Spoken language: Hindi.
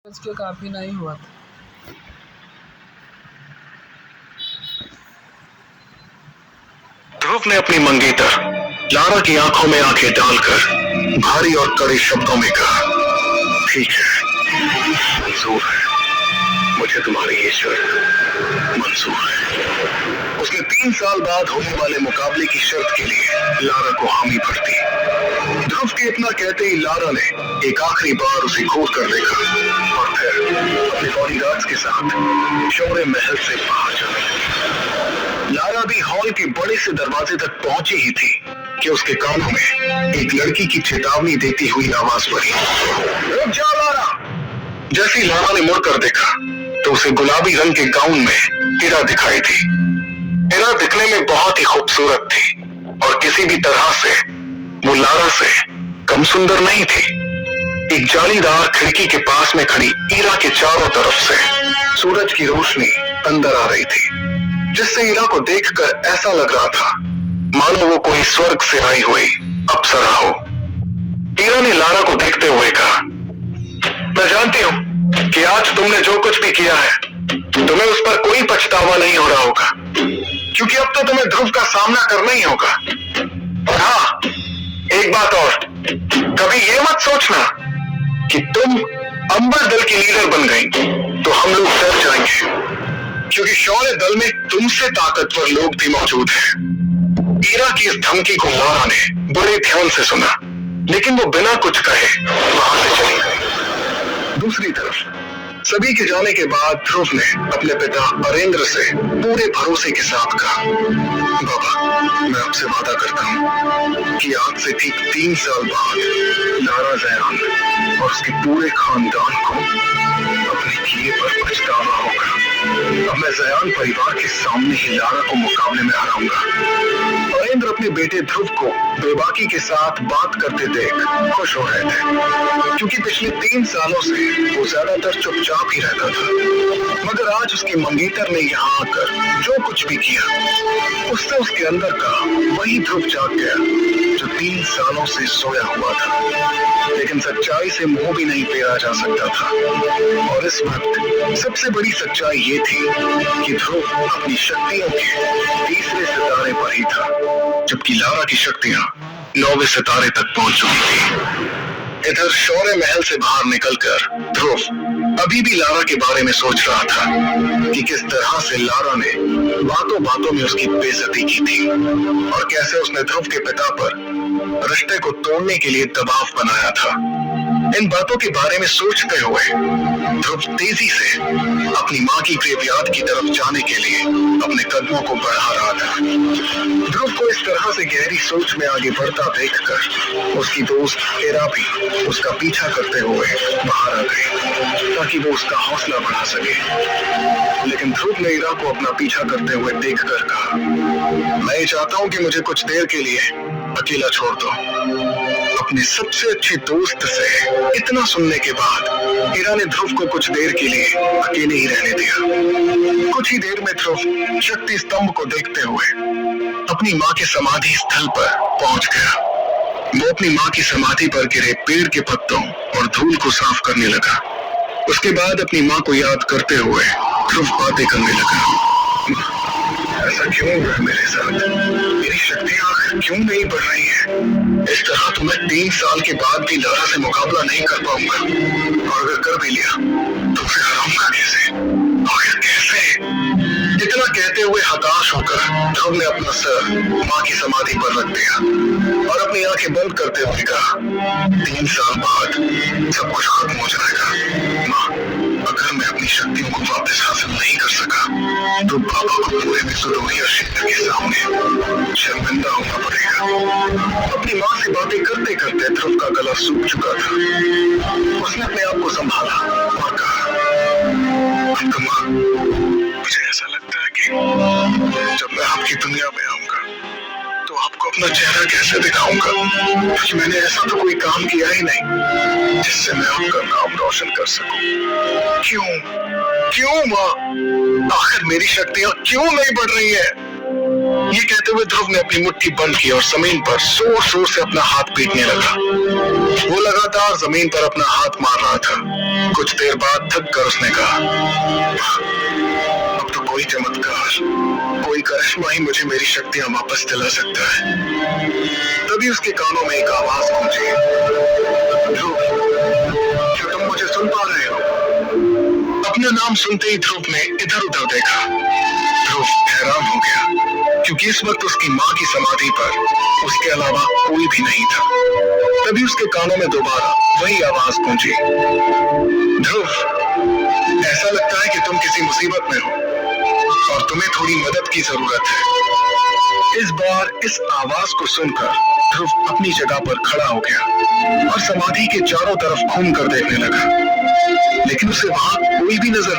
बज के काफी नहीं हुआ था। ध्रुव ने अपनी मंगेतर लारा की आंखों में आंखें डालकर भारी और कड़े शब्दों में कहा, ठीक है, मंजूर है, मुझे तुम्हारी ये शर्त मंजूर है। उसने 3 साल बाद होने वाले मुकाबले की शर्त के लिए लारा को हामी भर दी। ध्रुव के इतना कहते ही लारा ने एक आखिरी बार उसे घूर कर देखा और फिर अपने बॉडीगार्ड्स के साथ शौर्य महल से बाहर चली। लारा भी हॉल के बड़े से दरवाजे तक पहुंची ही थी कि उसके कानों में एक लड़की की चेतावनी देती हुई आवाज पड़ी, रुक जाओ लारा। जैसे लारा ने मुड़कर देखा तो उसे गुलाबी रंग के गाउन में इरा दिखाई थी। इरा दिखने में बहुत ही खूबसूरत थी और किसी भी तरह से वो लारा से कम सुंदर नहीं थी। एक जालीदार खिड़की के पास में खड़ी इरा के चारों तरफ से सूरज की रोशनी अंदर आ रही थी, जिससे इरा को देखकर ऐसा लग रहा था मानो वो कोई स्वर्ग से आई हुई अप्सरा हो। इरा ने लारा को देखते हुए कहा, मैं जानती हूं कि आज तुमने जो कुछ भी किया है तुम्हें उस पर कोई पछतावा नहीं हो रहा होगा, क्योंकि अब तो तुम्हें ध्रुव का सामना करना ही होगा। और हाँ, एक बात और, कभी ये मत सोचना कि तुम अंबर दल की लीडर बन गई तो हम लोग डर जाएंगे, क्योंकि शौर्य दल में तुमसे ताकतवर लोग भी मौजूद हैं। इरा की इस धमकी को लारा ने बड़े ध्यान से सुना, लेकिन वो बिना कुछ कहे वहां से चली गई। दूसरी तरफ सभी के जाने के बाद ध्रुव ने अपने पिता अरेंद्र से पूरे भरोसे के साथ कहा, बाबा, मैं आपसे वादा करता हूँ कि आज से ठीक 3 साल बाद लारा जयान और उसके पूरे खानदान को अपने किए पर पछतावा होगा। अब मैं जयान परिवार के सामने ही लारा को मुकाबले में हराऊंगा। अरेंद्र अपने बेटे ध्रुव को बेबाकी के साथ बात करते देख खुश हो रहे थे, क्योंकि पिछले 3 सालों से वो ज्यादातर चुपचाप ही रहता था। मगर आज उसकी मंगेतर ने यहाँ आकर जो कुछ भी किया उससे उसके अंदर का वही ध्रुव जाग गया जो 3 सालों से सोया हुआ था। लेकिन सच्चाई से मुंह भी नहीं फेरा जा सकता था, और इस वक्त सबसे बड़ी सच्चाई ये थी कि ध्रुव अपनी शक्तियों के 3रे सितारे पर ही था, जबकि लारा की शक्तियां 9वें सितारे तक पहुंच चुकी थी। इधर शौर्य महल से बाहर निकलकर ध्रुव अभी भी लारा के बारे में सोच रहा था कि किस तरह से लारा ने बातों बातों में उसकी बेइज्जती की थी और कैसे उसने ध्रुव के पिता पर रिश्ते को तोड़ने के लिए दबाव बनाया था। इन बातों के बारे में सोचते हुए ध्रुव तेजी से अपनी माँ की ग्रेवयार्ड की तरफ जाने के लिए अपने कदमों को बढ़ा रहा था। ध्रुव को इस तरह से गहरी सोच में आगे बढ़ता देखकर उसकी दोस्त इरा भी उसका पीछा करते हुए बाहर आ गई ताकि वो उसका हौसला बढ़ा सके। लेकिन ध्रुव ने इरा को अपना पीछा करते हुए देखकर कहा, मैं ये चाहता हूँ कि मुझे कुछ देर के लिए अकेला छोड़ दो। अपने सबसे अच्छे दोस्त से इतना सुनने के बाद इरा ने ध्रुव को कुछ देर के लिए अकेले ही रहने दिया। कुछ ही देर में ध्रुव शक्ति स्तंभ को देखते हुए अपनी माँ के समाधि स्थल पर पहुंच गया। वो अपनी माँ की समाधि पर गिरे पेड़ के पत्तों और धूल को साफ करने लगा। उसके बाद अपनी माँ को याद करते हुए ध्रुव बातें करने लगा। ऐसा क्यों हो रहा है मेरे साथ? मेरी शक्तियां आखिर क्यों नहीं बढ़ रही है? इस तरह तो मैं 3 साल के बाद भी लारा से मुकाबला नहीं कर पाऊंगा, और अगर कर भी लिया तो उसे हराऊंगा कैसे? आखिर कैसे? इतना कहते हुए हताश होकर ध्रुव ने अपना सर माँ की समाधि पर रख दिया और अपनी आंखें बंद करते हुए कहा, 3 साल बाद सब कुछ खत्म हो जाएगा। माँ, अगर मैं अपनी शक्तियों को वापस हासिल नहीं कर सका तो पापा को पूरे विश्वदोरिया क्षेत्र के सामने शर्मिंदा होना पड़ेगा। अपनी माँ से बातें करते करते ध्रुव का गला सूख चुका था। उसने अपने आप को संभाला और कहा, माँ, मुझे ऐसा लगता है कि जब मैं आपकी दुनिया में आऊंगा तो आपको अपना चेहरा कैसे दिखाऊंगा, क्योंकि मैंने ऐसा तो कोई काम किया ही नहीं जिससे मैं आपका नाम रोशन कर सकूं। क्यों माँ? आखिर मेरी शक्तियां क्यों नहीं बढ़ रही है? ये कहते हुए ध्रुव ने अपनी मुट्ठी बंद की और जमीन पर जोर जोर से अपना हाथ पीटने लगा। वो लगातार जमीन पर अपना हाथ मार रहा था। कुछ देर बाद थक कर उसने कहा, अब तो कोई चमत्कार, कोई करिश्मा ही मुझे मेरी शक्तियां वापस दिला सकता है। तभी उसके कानों में एक आवाज गूंजी, ध्रुव, क्या तुम मुझे सुन पा रहे हो? अपना नाम सुनते ही ध्रुव ने इधर उधर देखा। ध्रुव हैरान हो गया, क्योंकि इस वक्त उसकी मां की समाधि पर उसके अलावा कोई भी नहीं था। तभी उसके कानों में दोबारा वही आवाज गूंजी, ध्रुव, ऐसा लगता है कि तुम किसी मुसीबत में हो और तुम्हें थोड़ी मदद की जरूरत है। इस बार इस आवाज को सुनकर ध्रुव अपनी जगह पर खड़ा हो गया और समाधि के चारों तरफ घूम कर देखने लगा, लेकिन उसे वहां कोई भी नजर